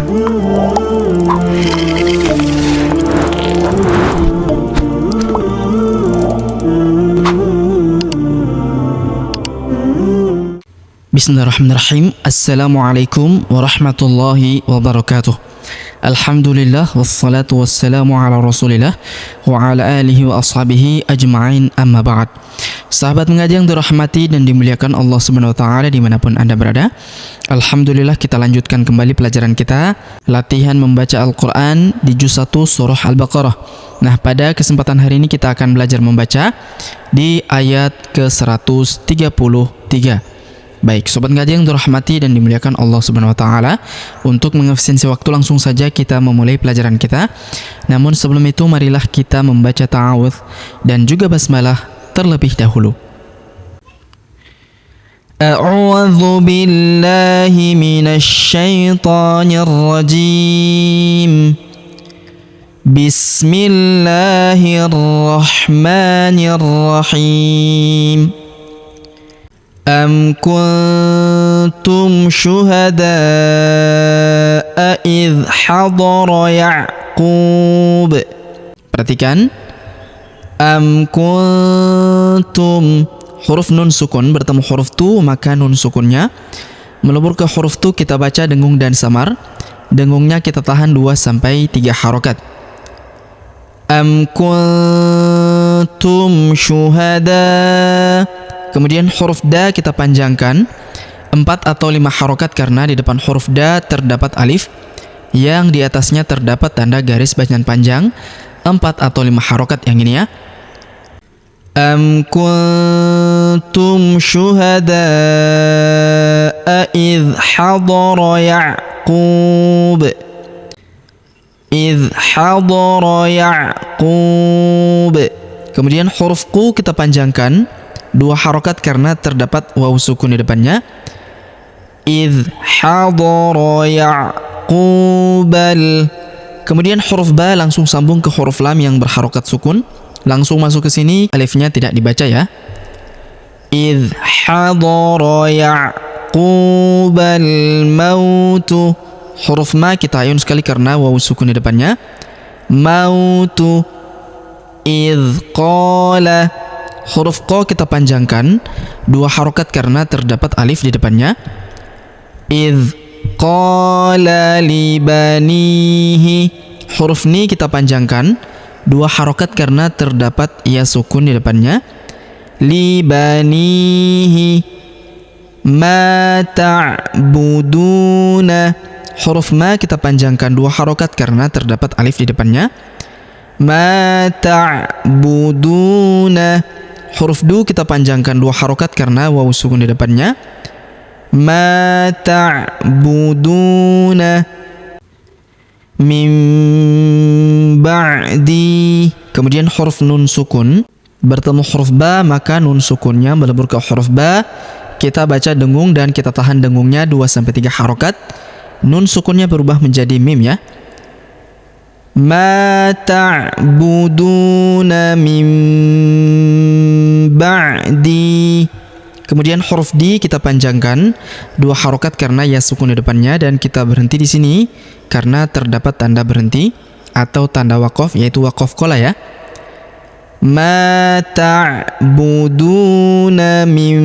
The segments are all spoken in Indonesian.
Bismillahirrahmanirrahim. Assalamualaikum warahmatullahi wabarakatuh. Alhamdulillah wassalatu wassalamu ala rasulillah wa ala alihi wa ashabihi ajma'in, amma ba'd. Sahabat mengaji yang dirahmati dan dimuliakan Allah Subhanahu wa taala dimanapun Anda berada, alhamdulillah kita lanjutkan kembali pelajaran kita, latihan membaca Al-Quran di juz 1 surah Al-Baqarah. Nah, pada kesempatan hari ini kita akan belajar membaca di ayat ke-133. Baik, sobat ngaji yang dirahmati dan dimuliakan Allah Subhanahu wa taala, untuk mengefisiensi waktu langsung saja kita memulai pelajaran kita. Namun sebelum itu marilah kita membaca ta'awudz dan juga basmalah terlebih dahulu. A'udzu billahi minasy syaithanir rajim. Bismillahirrahmanirrahim. Am kuntum syuhada'a idh hadara Ya'qub. Perhatikan, am kuntum, huruf nun sukun bertemu huruf tu, maka nun sukunnya melebur ke huruf tu, kita baca dengung dan samar. Dengungnya kita tahan 2-3 harokat. Am kuntum syuhada. Kemudian huruf da kita panjangkan 4 atau 5 harokat karena di depan huruf da terdapat alif yang di atasnya terdapat tanda garis bacaan panjang. 4 atau 5 harokat yang ini ya. Am kuntum syuhada'a idh hadara Ya'qub. Idh hadara Ya'qub. Kemudian huruf ku kita panjangkan 2 harokat karena terdapat waw sukun di depannya. Idh hadara Ya'qubal. Kemudian huruf ba langsung sambung ke huruf lam yang berharokat sukun, langsung masuk ke sini, alifnya tidak dibaca ya. Idh hadara Ya'qubal mautu. Huruf ma kita ayun sekali karena waw sukun di depannya. Mautu. Idh qala. Huruf qa kita panjangkan 2 harokat karena terdapat alif di depannya. Idh qala libanihi. Huruf ni kita panjangkan 2 harokat karena terdapat ya sukun di depannya. Libanihi ma ta'buduna. Huruf ma kita panjangkan 2 harokat karena terdapat alif di depannya. Ma ta'buduna. Huruf du kita panjangkan 2 harokat karena waw sukun di depannya. Ma ta'buduna min ba'di. Kemudian huruf nun sukun bertemu huruf ba, maka nun sukunnya melebur ke huruf ba, kita baca dengung dan kita tahan dengungnya 2-3 harokat. Nun sukunnya berubah menjadi mim ya. Ma ta'buduna min ba'di. Kemudian huruf di kita panjangkan 2 harokat karena ya sukun di depannya, dan kita berhenti di sini karena terdapat tanda berhenti atau tanda waqaf, yaitu waqaf qola ya. Ma ta'buduna min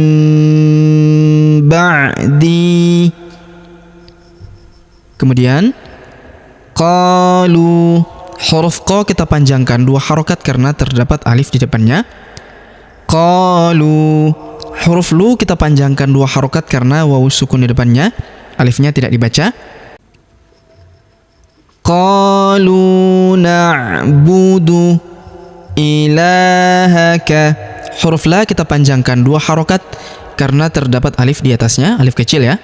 ba'di. Kemudian qalu. Huruf qa kita panjangkan 2 harokat karena terdapat alif di depannya. Qalu. Huruf lu kita panjangkan 2 harokat karena waw sukun di depannya, alifnya tidak dibaca. Qalu na'budu ilahaka. Huruf la kita panjangkan 2 harokat karena terdapat alif di atasnya, alif kecil ya.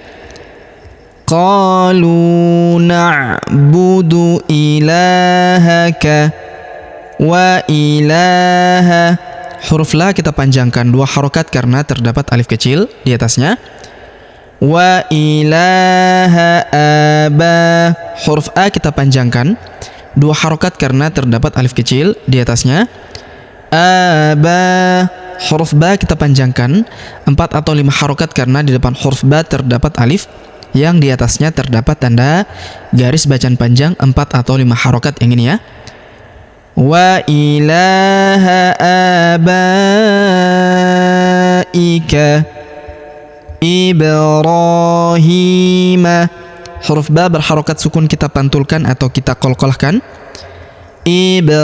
Qalu na'budu ilahaka wa ilaha. Huruf la kita panjangkan 2 harokat karena terdapat alif kecil di atasnya. Wa ilaha aba. Huruf a kita panjangkan 2 harokat karena terdapat alif kecil di atasnya. Aba. Huruf ba kita panjangkan 4 atau 5 harokat karena di depan huruf ba terdapat alif yang di atasnya terdapat tanda garis bacaan panjang 4 atau 5 harokat yang ini ya. Wa ilaha abaika Ibrahim. Huruf ba berharokat sukun kita pantulkan atau kita qalqalahkan. Ibrahim.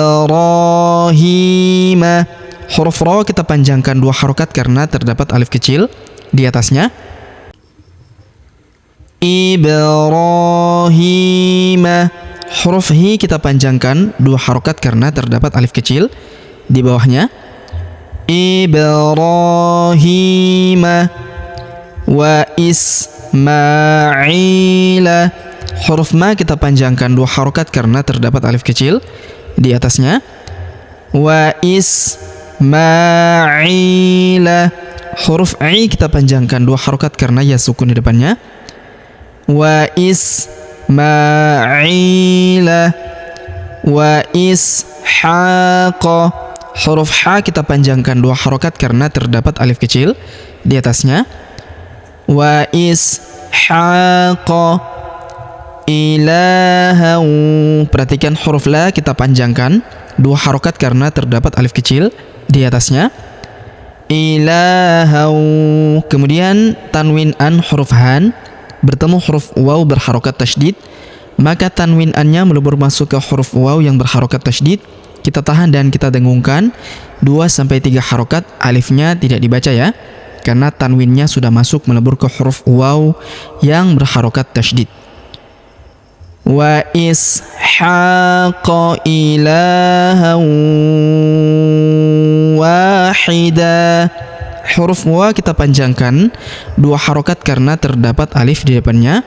Huruf ra kita panjangkan 2 harokat karena terdapat alif kecil di atasnya. Ibrahim. Huruf hi kita panjangkan 2 harokat karena terdapat alif kecil di bawahnya. Ibrahim wa Ismaila. Huruf ma kita panjangkan 2 harokat karena terdapat alif kecil di atasnya. Wa Ismaila. Huruf i kita panjangkan 2 harokat karena ya sukun di depannya. Wa Ismaila wa Ishaqa. Huruf ha kita panjangkan 2 harokat karena terdapat alif kecil di atasnya. Wa Ishaqa ilaha. Perhatikan huruf la kita panjangkan 2 harokat karena terdapat alif kecil di atasnya. Ilaha. Kemudian tanwin an huruf han bertemu huruf waw berharokat tasydid, maka tanwin an-nya melebur masuk ke huruf waw yang berharokat tasydid. Kita tahan dan kita dengungkan 2-3 harokat, alifnya tidak dibaca ya, karena tanwinnya sudah masuk melebur ke huruf waw yang berharokat tasydid. Wa ishaqa ilaha wahida. Huruf wa kita panjangkan 2 harokat karena terdapat alif di depannya.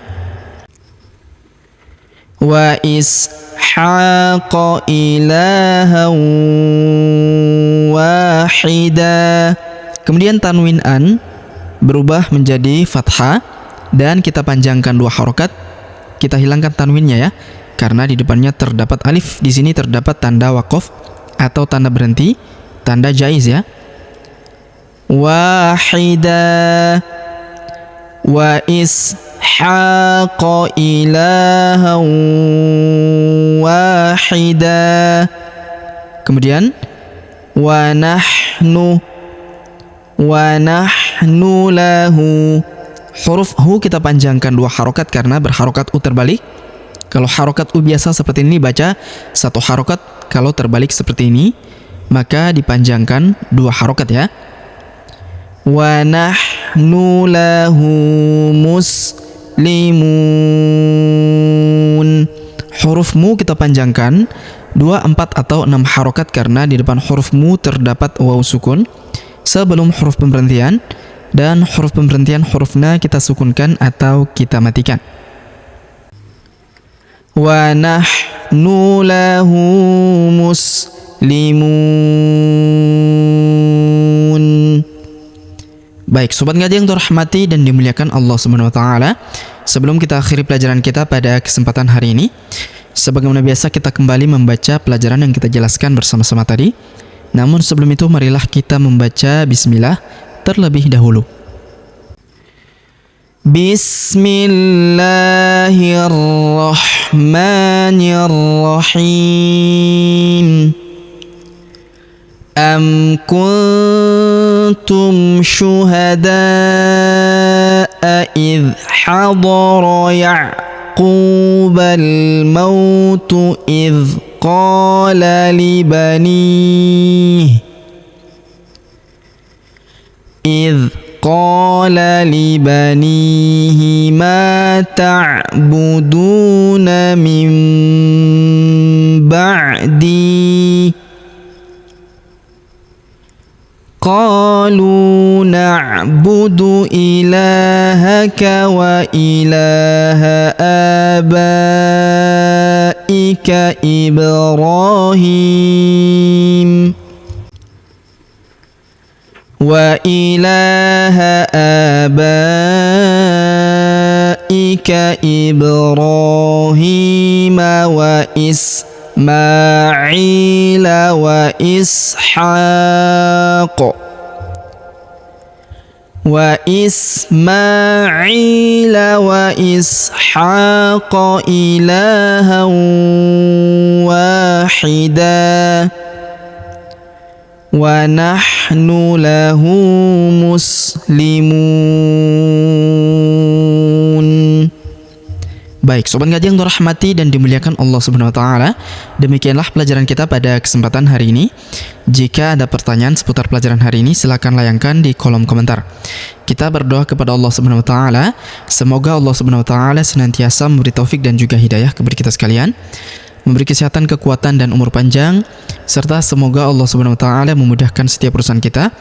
Wa ishaqa ilaha wahida. Kemudian tanwin an berubah menjadi fathah dan kita panjangkan 2 harokat. Kita hilangkan tanwinnya ya, karena di depannya terdapat alif. Di sini terdapat tanda waqaf atau tanda berhenti, tanda jaiz ya. Wahida wa ishaqa ilaha wahida. Kemudian wa nahnu lahu. Huruf hu kita panjangkan 2 harokat karena berharokat u terbalik. Kalau harokat u biasa seperti ini baca 1 harokat, kalau terbalik seperti ini maka dipanjangkan 2 harokat ya. Wa nahnu lahu muslimun. Huruf mu kita panjangkan 2, 4 atau 6 harokat karena di depan huruf mu terdapat waw sukun sebelum huruf pemberhentian, dan huruf pemberhentian huruf na kita sukunkan atau kita matikan. Wa nahnu lahu muslimun. Baik, sobat ngaji yang terhormati dan dimuliakan Allah Subhanahu wa taala. Sebelum kita akhiri pelajaran kita pada kesempatan hari ini, sebagaimana biasa kita kembali membaca pelajaran yang kita jelaskan bersama-sama tadi. Namun sebelum itu marilah kita membaca bismillah terlebih dahulu. Bismillahirrahmanirrahim. Am kuntum syuhada'a idh hadara Ya'qubal mautu idh qala libanihi ma ta'buduna min ba'di qalu na'budu ilahaka wa ilaha abaika Ibrahim wa ilaha abaika Ibrahim wa Ismail wa Ishaq وإسماعيل وإسحاق إلها واحدا ونحن له مسلمون. Baik, sobat ngaji yang dirahmati dan dimuliakan Allah Subhanahu wa taala, demikianlah pelajaran kita pada kesempatan hari ini. Jika ada pertanyaan seputar pelajaran hari ini, silakan layangkan di kolom komentar. Kita berdoa kepada Allah Subhanahu wa taala, semoga Allah Subhanahu wa taala senantiasa memberi taufik dan juga hidayah kepada kita sekalian, memberi kesehatan, kekuatan dan umur panjang, serta semoga Allah Subhanahu wa taala memudahkan setiap urusan kita,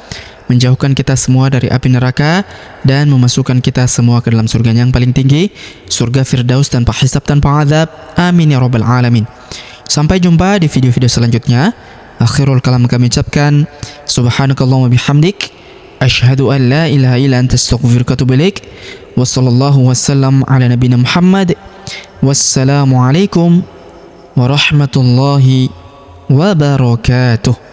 menjauhkan kita semua dari api neraka dan memasukkan kita semua ke dalam surga yang paling tinggi, surga Firdaus tanpa hisab, tanpa azab. Amin ya rabbal alamin. Sampai jumpa di video-video selanjutnya. Akhirul kalam kami ucapkan subhanakallahumma bihamdik asyhadu an la ilaha illa anta astaghfiruka wa atubu ilaik. Wa sallallahu wasallam ala nabiyina Muhammad. Wassalamu alaikum warahmatullahi wabarakatuh.